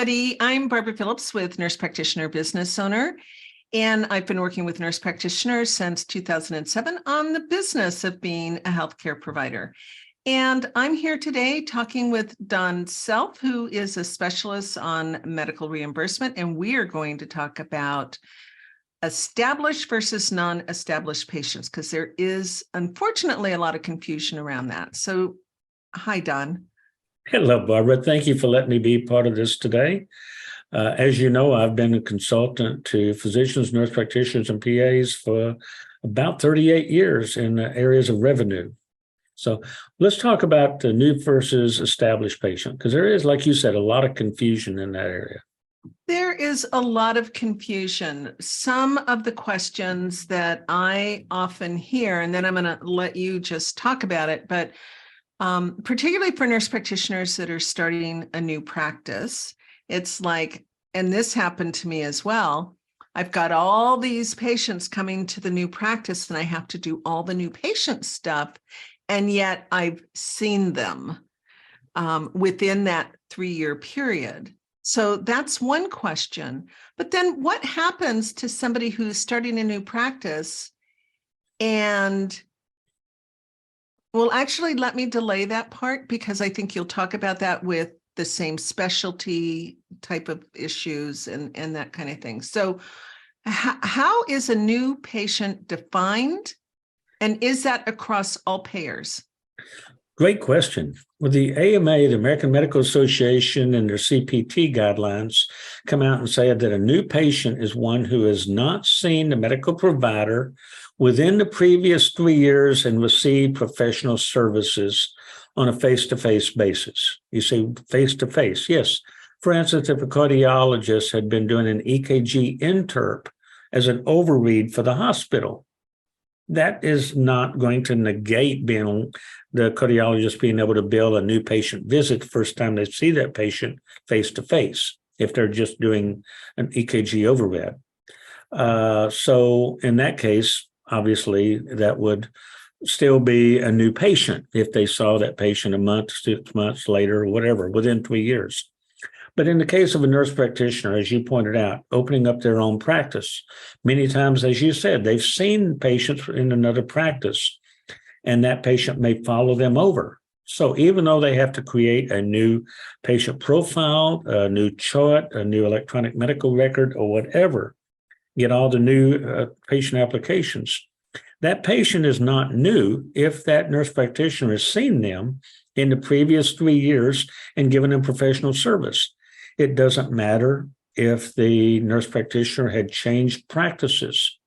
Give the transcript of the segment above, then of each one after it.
everybody. I'm Barbara Phillips with Nurse Practitioner Business Owner, and I've been working with nurse practitioners since 2007 on the business of being a healthcare provider. And I'm here today talking with Don Self, who is a specialist on medical reimbursement, and we are going to talk about established versus non-established patients, because there is unfortunately a lot of confusion around that. So, hi, Don. Hello, Barbara. Thank you for letting me be part of this today. As you know, I've been a consultant to physicians, nurse practitioners, and PAs for about 38 years in the areas of revenue. So let's talk about the new versus established patient, because there is, like you said, a lot of confusion in that area. There is a lot of confusion. Some of the questions that I often hear, and then I'm going to let you just talk about it, but particularly for nurse practitioners that are starting a new practice, it's like, and this happened to me as well, I've got all these patients coming to the new practice and I have to do all the new patient stuff, and yet I've seen them within that 3-year period. So that's one question. But then what happens to somebody who's starting a new practice and well, actually, let me delay that part because I think you'll talk about that with the same specialty type of issues and that kind of thing. So how is a new patient defined? And is that across all payers? Great question. Well, the AMA, the American Medical Association, and their CPT guidelines come out and say that a new patient is one who has not seen the medical provider within the previous 3 years and received professional services on a face-to-face basis. You say face-to-face, yes. For instance, if a cardiologist had been doing an EKG interp as an overread for the hospital, that is not going to negate the cardiologist being able to bill a new patient visit the first time they see that patient face-to-face, if they're just doing an EKG overread. So in that case, obviously, that would still be a new patient if they saw that patient a month, 6 months later, or whatever, within 3 years. But in the case of a nurse practitioner, as you pointed out, opening up their own practice, many times, as you said, they've seen patients in another practice, and that patient may follow them over. So even though they have to create a new patient profile, a new chart, a new electronic medical record, or whatever, get all the new patient applications, that patient is not new if that nurse practitioner has seen them in the previous 3 years and given them professional service. It doesn't matter if the nurse practitioner had changed practices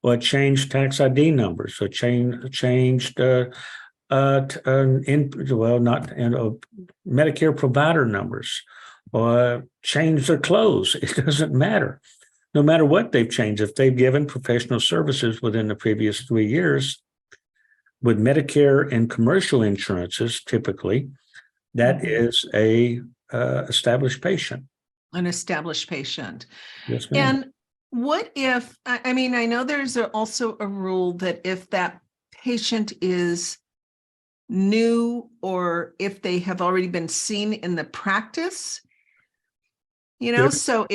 or changed tax ID numbers or changed Medicare provider numbers or changed their clothes. It doesn't matter. No matter what they've changed, if they've given professional services within the previous 3 years, with Medicare and commercial insurances, typically, that is a established patient. An established patient. Yes, ma'am. And what if, I mean, I know there's also a rule that if that patient is new or if they have already been seen in the practice, so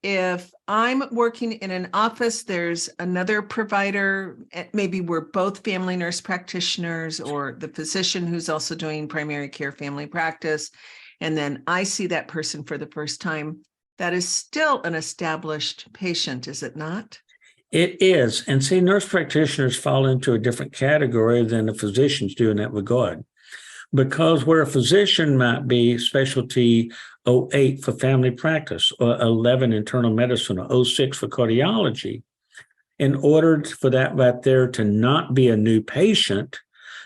if I'm working in an office, there's another provider, maybe we're both family nurse practitioners or the physician who's also doing primary care family practice, and then I see that person for the first time, that is still an established patient, is it not? It is. And see, nurse practitioners fall into a different category than the physicians do in that regard. Because where a physician might be specialty 08 for family practice or 11 internal medicine or 06 for cardiology, in order for that right there to not be a new patient,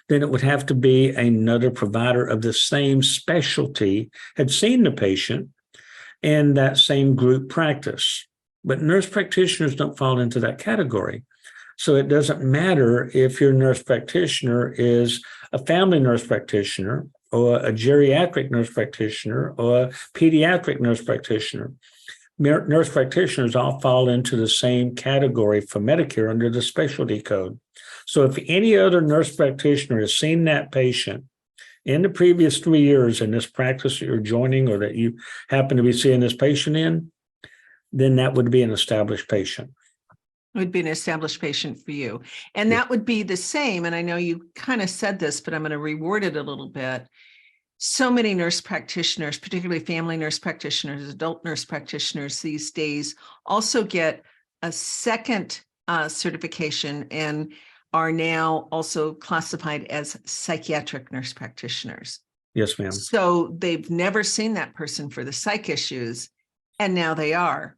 then it would have to be another provider of the same specialty had seen the patient in that same group practice. But nurse practitioners don't fall into that category. So it doesn't matter if your nurse practitioner is a family nurse practitioner or a geriatric nurse practitioner or a pediatric nurse practitioner. Nurse practitioners all fall into the same category for Medicare under the specialty code. So if any other nurse practitioner has seen that patient in the previous 3 years in this practice that you're joining or that you happen to be seeing this patient in, then that would be an established patient. It would be an established patient for you. And that would be the same. And I know you kind of said this, but I'm going to reword it a little bit. So many nurse practitioners, particularly family nurse practitioners, adult nurse practitioners these days also get a second certification and are now also classified as psychiatric nurse practitioners. Yes, ma'am. So they've never seen that person for the psych issues, and now they are.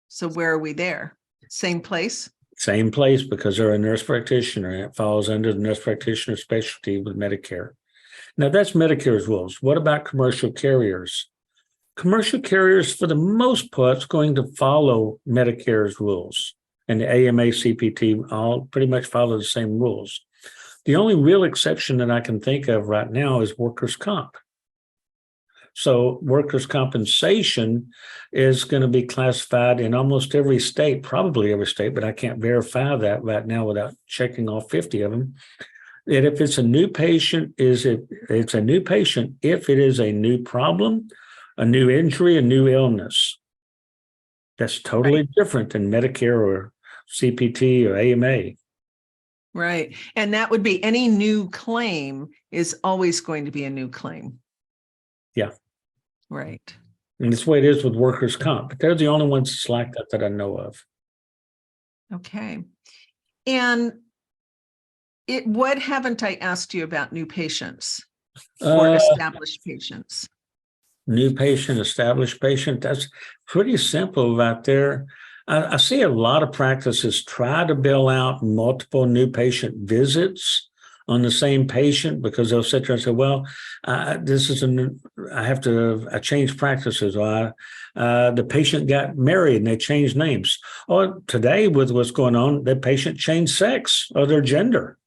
So where are we there? Same place? Same place, because they're a nurse practitioner and it falls under the nurse practitioner specialty with Medicare. Now that's Medicare's rules. What about commercial carriers? Commercial carriers, for the most part, is going to follow Medicare's rules, and the AMA CPT all pretty much follow the same rules. The only real exception that I can think of right now is workers' comp. So workers' compensation is going to be classified in almost every state, probably every state, but I can't verify that right now without checking all 50 of them. That if it's a new patient, it's a new patient if it is a new problem, a new injury, a new illness. That's totally different than Medicare or CPT or AMA. Right. And that would be any new claim is always going to be a new claim. Yeah. Right. And that's the way it is with workers' comp. But they're the only ones that's like that I know of. Okay. And what haven't I asked you about new patients or established patients? New patient, established patient, that's pretty simple right there. I see a lot of practices try to bill out multiple new patient visits on the same patient because they'll sit there and say, well, I changed practices. Or the patient got married and they changed names. Or today with what's going on, the patient changed sex or their gender.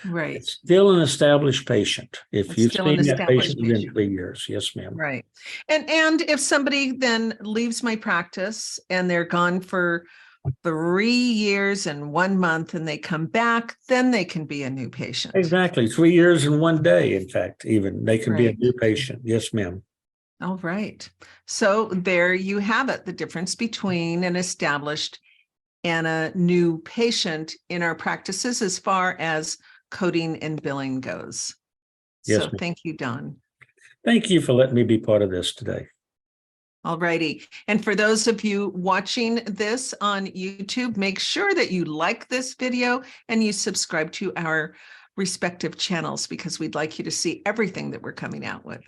Right. It's still an established patient. If you've seen that patient within 3 years. Yes, ma'am. Right. And if somebody then leaves my practice and they're gone for 3 years and 1 month and they come back, then they can be a new patient. Exactly. 3 years and 1 day, in fact, even they can be a new patient. Yes, ma'am. All right. So there you have it, the difference between an established and a new patient in our practices as far as coding and billing goes. Yes, so thank you, Don. Thank you for letting me be part of this today. All righty. And for those of you watching this on YouTube, make sure that you like this video and you subscribe to our respective channels because we'd like you to see everything that we're coming out with.